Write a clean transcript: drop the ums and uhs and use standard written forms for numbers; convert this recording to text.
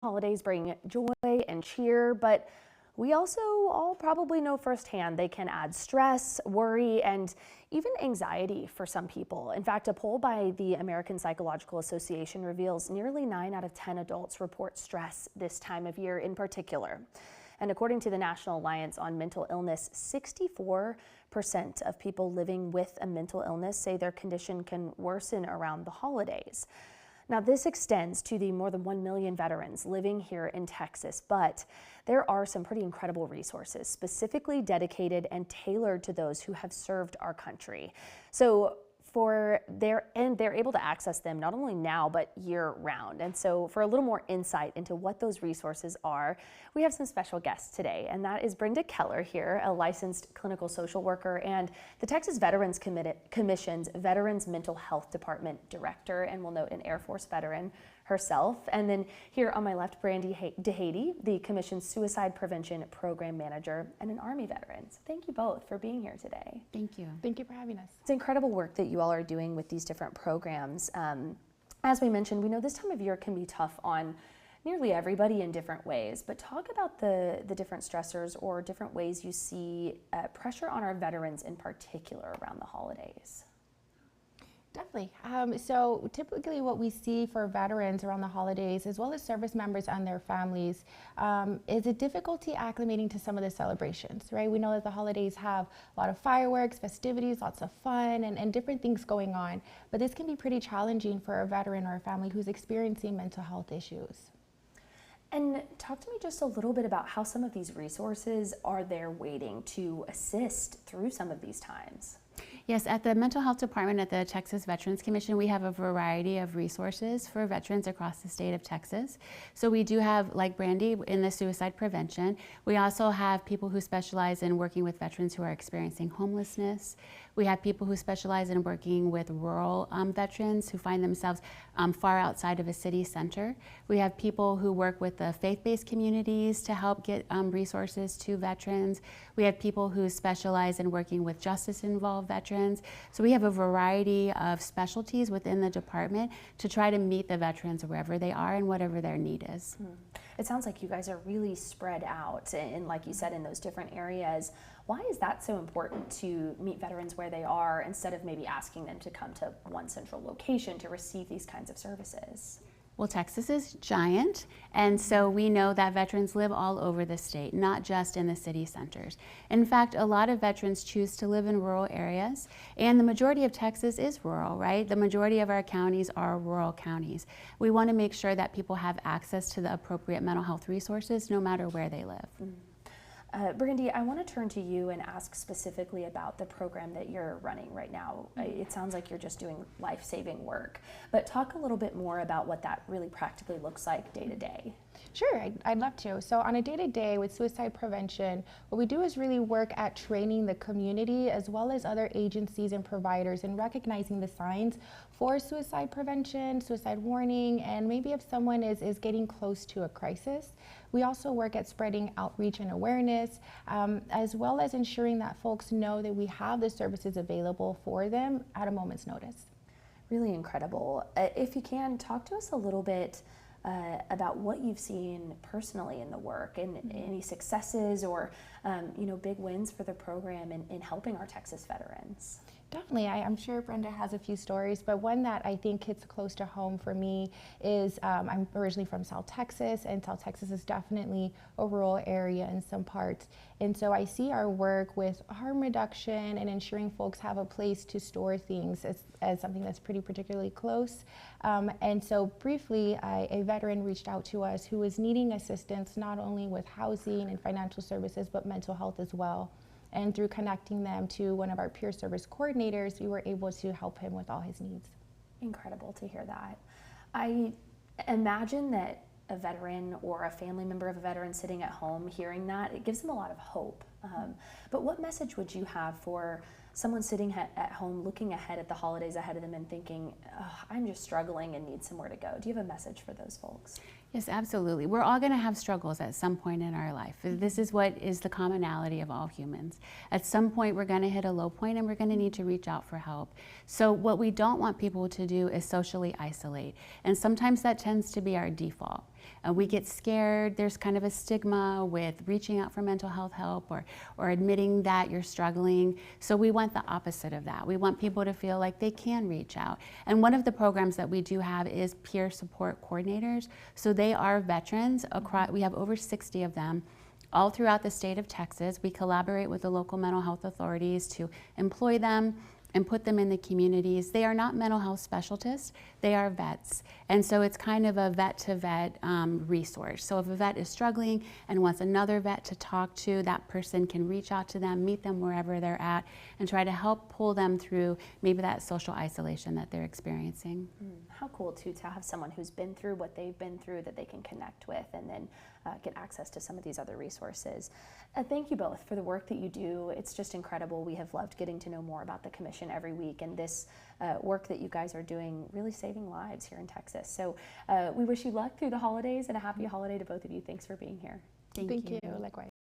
Holidays bring joy and cheer, but we also all probably know firsthand they can add stress, worry, and even anxiety for some people. In fact, a poll by the American Psychological Association reveals nearly 9 out of 10 adults report stress this time of year in particular. And according to the National Alliance on Mental Illness, 64% of people living with a mental illness say their condition can worsen around the holidays. Now, this extends to the more than 1 million veterans living here in Texas, but there are some pretty incredible resources specifically dedicated and tailored to those who have served our country. They're able to access them not only now, but year round. And so for a little more insight into what those resources are, we have some special guests today, and that is Brenda Keller here, a licensed clinical social worker and the Texas Veterans Commission's Veterans Mental Health Department Director, and we'll note an Air Force veteran herself. And then here on my left, Brandi, the Commission's Suicide Prevention Program Manager and an Army veteran. So thank you both for being here today. Thank you. Thank you for having us. It's incredible work that you all are doing with these different programs. As we mentioned, we know this time of year can be tough on nearly everybody in different ways, but talk about the different stressors or different ways you see pressure on our veterans in particular around the holidays. Definitely. So typically what we see for veterans around the holidays, as well as service members and their families, is a difficulty acclimating to some of the celebrations, right? We know that the holidays have a lot of fireworks, festivities, lots of fun, and different things going on. But this can be pretty challenging for a veteran or a family who's experiencing mental health issues. And talk to me just a little bit about how some of these resources are there waiting to assist through some of these times. Yes, at the Mental Health Department at the Texas Veterans Commission, we have a variety of resources for veterans across the state of Texas. So we do have, like Brandi, in the suicide prevention. We also have people who specialize in working with veterans who are experiencing homelessness. We have people who specialize in working with rural veterans who find themselves far outside of a city center. We have people who work with the faith-based communities to help get resources to veterans. We have people who specialize in working with justice-involved veterans. So we have a variety of specialties within the department to try to meet the veterans wherever they are and whatever their need is. It sounds like you guys are really spread out and, like you said, in those different areas. Why is that so important to meet veterans where they are instead of maybe asking them to come to one central location to receive these kinds of services? Well, Texas is giant, and so we know that veterans live all over the state, not just in the city centers. In fact, a lot of veterans choose to live in rural areas, and the majority of Texas is rural, right? The majority of our counties are rural counties. We want to make sure that people have access to the appropriate mental health resources no matter where they live. Brandi, I want to turn to you and ask specifically about the program that you're running right now. It sounds like you're just doing life-saving work, but talk a little bit more about what that really practically looks like day to day. Sure, I'd love to. So on a day-to-day with suicide prevention, what we do is really work at training the community as well as other agencies and providers in recognizing the signs for suicide prevention, suicide warning, and maybe if someone is getting close to a crisis. We also work at spreading outreach and awareness, as well as ensuring that folks know that we have the services available for them at a moment's notice. Really incredible. If you can, talk to us a little bit about what you've seen personally in the work and any successes or big wins for the program in helping our Texas veterans. Definitely. I'm sure Brenda has a few stories, but one that I think hits close to home for me is I'm originally from South Texas, and South Texas is definitely a rural area in some parts. And so I see our work with harm reduction and ensuring folks have a place to store things as something that's pretty particularly close. And so briefly, a veteran reached out to us who was needing assistance not only with housing and financial services, but mental health as well. And through connecting them to one of our peer service coordinators, we were able to help him with all his needs. Incredible to hear that. I imagine that a veteran or a family member of a veteran sitting at home hearing that, it gives them a lot of hope. But what message would you have for someone sitting at home looking ahead at the holidays ahead of them and thinking, oh, I'm just struggling and need somewhere to go? Do you have a message for those folks? Yes, absolutely. We're all going to have struggles at some point in our life. This is what is the commonality of all humans. At some point, we're going to hit a low point and we're going to need to reach out for help. So what we don't want people to do is socially isolate. And sometimes that tends to be our default. We get scared. There's kind of a stigma with reaching out for mental health help or admitting that you're struggling. So we want the opposite of that. We want people to feel like they can reach out. And one of the programs that we do have is peer support coordinators. So they are veterans. We have over 60 of them all throughout the state of Texas. We collaborate with the local mental health authorities to employ them and put them in the communities. They are not mental health specialists, they are vets. And so it's kind of a vet-to-vet resource. So if a vet is struggling and wants another vet to talk to, that person can reach out to them, meet them wherever they're at, and try to help pull them through maybe that social isolation that they're experiencing. How cool too to have someone who's been through what they've been through that they can connect with and then get access to some of these other resources. Thank you both for the work that you do. It's just incredible. We have loved getting to know more about the commission every week, and this work that you guys are doing really saving lives here in Texas. So we wish you luck through the holidays and a happy holiday to both of you. Thanks for being here. Thank you. Likewise.